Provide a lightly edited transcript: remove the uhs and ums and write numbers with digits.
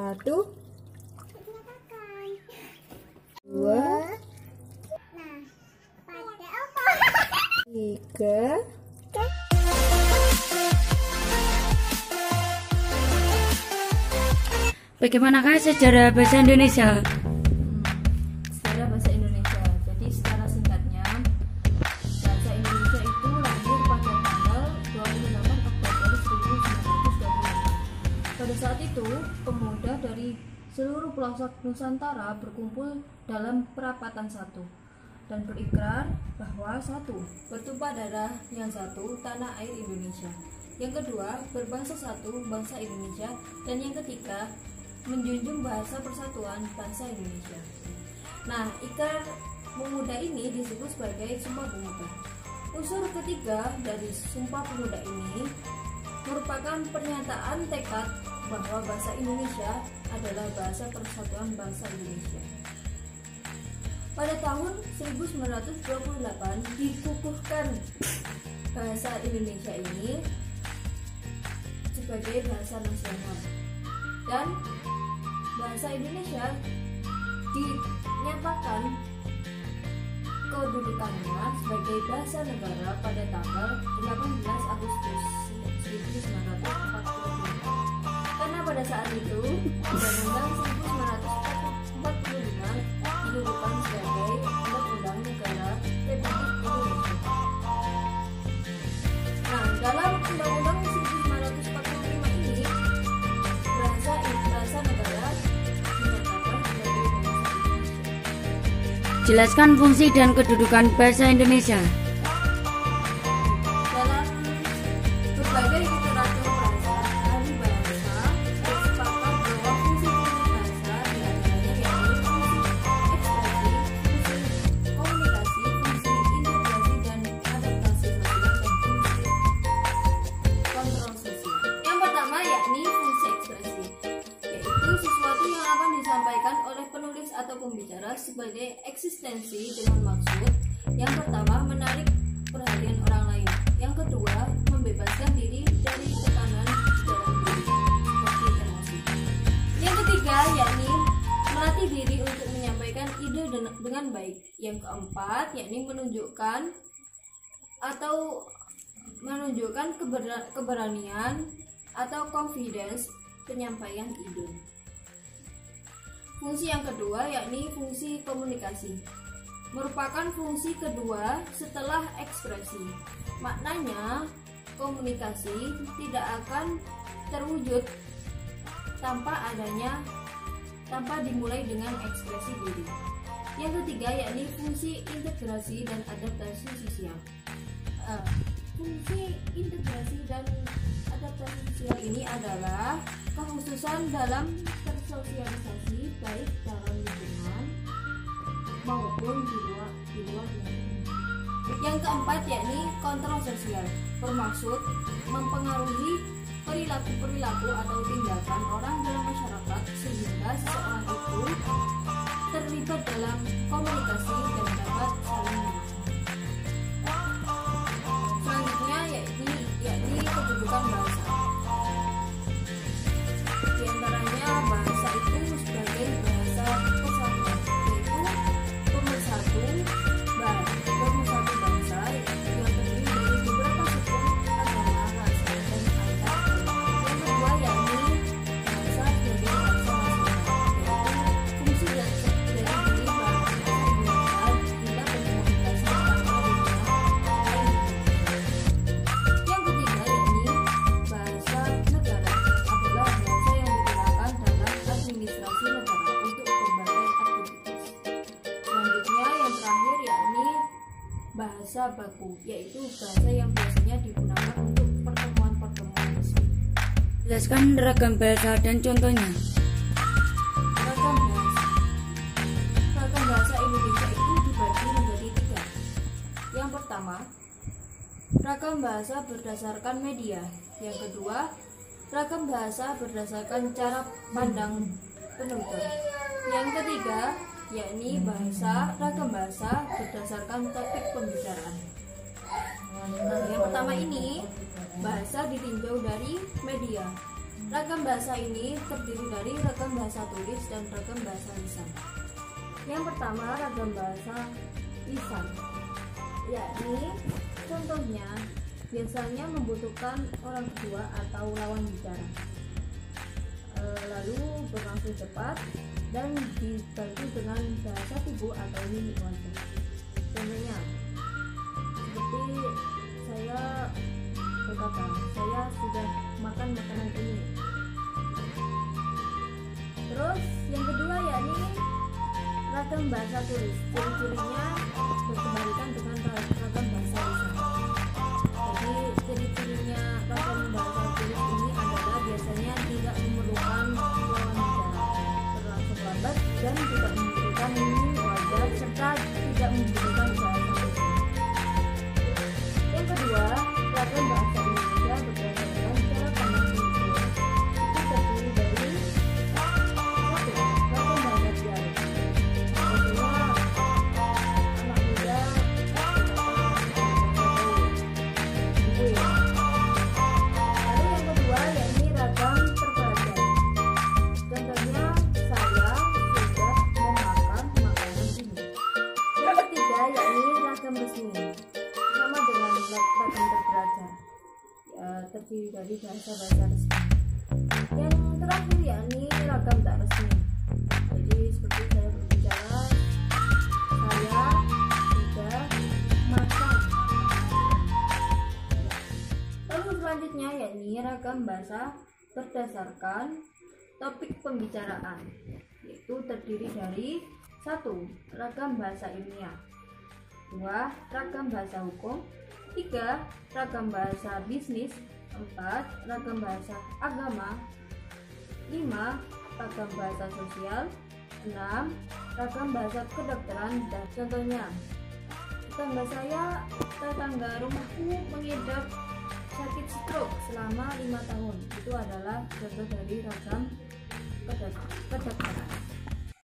Satu, dua, tiga. Bagaimanakah sejarah bahasa Indonesia? Sejarah bahasa Indonesia. Jadi secara singkatnya, bahasa Indonesia itu lahir pada tanggal 28 Oktober 1925. Pada saat itu, pemuda dari seluruh pelosok Nusantara berkumpul dalam perapatan satu dan berikrar bahwa satu, bertumpah darah, yang satu, tanah air Indonesia, yang kedua, berbahasa satu, bangsa Indonesia, dan yang ketiga, menjunjung bahasa persatuan bangsa Indonesia. Nah, ikrar pemuda ini disebut sebagai Sumpah Pemuda. Unsur ketiga dari Sumpah Pemuda ini merupakan pernyataan tekad bahwa bahasa Indonesia adalah bahasa persatuan bangsa Indonesia. Pada tahun 1928 dikukuhkan bahasa Indonesia ini sebagai bahasa nasional, dan bahasa Indonesia dinyatakan kedudukannya sebagai bahasa negara pada tanggal 18 Agustus 1945. Karena pada saat itu Undang-Undang 1945 didudukan sebagai Undang-Undang Negara Republik Indonesia. Nah, dalam Undang-Undang 1945 ini bahasa negara dinyatakan sebagai bahasa Indonesia. Jelaskan fungsi dan kedudukan bahasa Indonesia. Dalam berbagai literatur bahasa, ahli bahasa bersepakat bahwa fungsi bahasa diantaranya yaitu fungsi ekspresi, fungsi komunikasi, fungsi integrasi dan adaptasi sosial, dan fungsi kontrol sosial. Yang pertama yakni fungsi ekspresi, yaitu sesuatu yang akan disampaikan oleh penulis atau pembicara sebagai eksistensi dengan maksud yang pertama menarik perhatian orang lain, yang kedua membebaskan diri dari tekanan di dalam diri seperti emosi, yang ketiga yakni melatih diri untuk menyampaikan ide dengan baik, yang keempat yakni menunjukkan keberanian atau confidence penyampaian ide. Fungsi yang kedua yakni fungsi komunikasi, merupakan fungsi kedua setelah ekspresi. Maknanya, komunikasi tidak akan terwujud tanpa dimulai dengan ekspresi diri. Yang ketiga yakni fungsi integrasi dan adaptasi sosial. Fungsi integrasi dan adaptasi sosial ini adalah kekhususan dalam bersosialisasi baik dalam lingkungan maupun di luar lingkungan. Yang keempat yakni kontrol sosial, bermaksud mempengaruhi perilaku atau tindakan orang dalam masyarakat sehingga seseorang itu terlibat dalam komunikasi dan dapat saling memahami. Selanjutnya yakni kedudukan bahasa. Di antaranya bahasa itu sebagai bahasa persatuan, yaitu pemersatu bangsa yang terdiri dari beberapa suku, agama, ras, dan adat. Yang kedua yakni bahasa sebagai bahasa nasional, yaitu fungsi dari diri bahasa Indonesia bila berkomunikasi tanpa dunia lain. Yang ketiga yakni bahasa negara, adalah bahasa yang digunakan dalam administrasi negara untuk berbagai aktivitas. Selanjutnya yang terakhir yakni bahasa baku, yaitu bahasa yang biasanya digunakan untuk pertemuan-pertemuan resmi. Jelaskan ragam bahasa dan contohnya. Ragam bahasa. Ragam bahasa Indonesia itu dibagi menjadi tiga. Yang pertama, ragam bahasa berdasarkan media. Yang kedua, ragam bahasa berdasarkan cara pandang penutur. Yang ketiga, yakni ragam bahasa berdasarkan topik pembicaraan. Nah, yang pertama ini bahasa ditinjau dari media. Ragam bahasa ini terdiri dari ragam bahasa tulis dan ragam bahasa lisan. Yang pertama, ragam bahasa lisan, yakni contohnya biasanya membutuhkan orang kedua atau lawan bicara, lalu berlangsung cepat dan dibantu dengan bahasa tubuh atau mimik wajah. Contohnya seperti saya berkata, saya sudah makan makanan ini. Terus yang kedua yakni ragam bahasa tulis. Ciri-cirinya berkebalikan dengan ragam bahasa lisan. Jadi ciri-cirinya ragam bahasa tulis ini adalah biasanya tidak memerlukan lawan bicara, berlangsung lambat dan tidak membutuhkan mimik wajah serta tidak membutuhkan bahasa tulis. Yang kedua, ragam bahasa Indonesia berdasarkan cara pandang individu. Itu terdiri dari satu, ragam bahasa dialek. Biasanya anak muda ibu ya. Lalu yang kedua yakni ragam terpelajar. Contohnya saya sudah memakan makanan ini. Yang ketiga yakni ragam resmi. Sama dengan ragam terpelajar, terdiri dari bahasa-bahasa resmi. Yang terakhir yakni ragam tak resmi. Jadi seperti saya berbicara, saya sudah makan. Lalu selanjutnya yakni ragam bahasa berdasarkan topik pembicaraan, yaitu terdiri dari 1. Ragam bahasa ilmiah, 2. Ragam bahasa hukum, 3. Ragam bahasa bisnis, 4. Ragam bahasa agama, 5. Ragam bahasa sosial, 6. Ragam bahasa kedokteran. Dan contohnya, tetangga rumahku mengidap sakit stroke selama 5 tahun. Itu adalah contoh dari ragam kedokteran.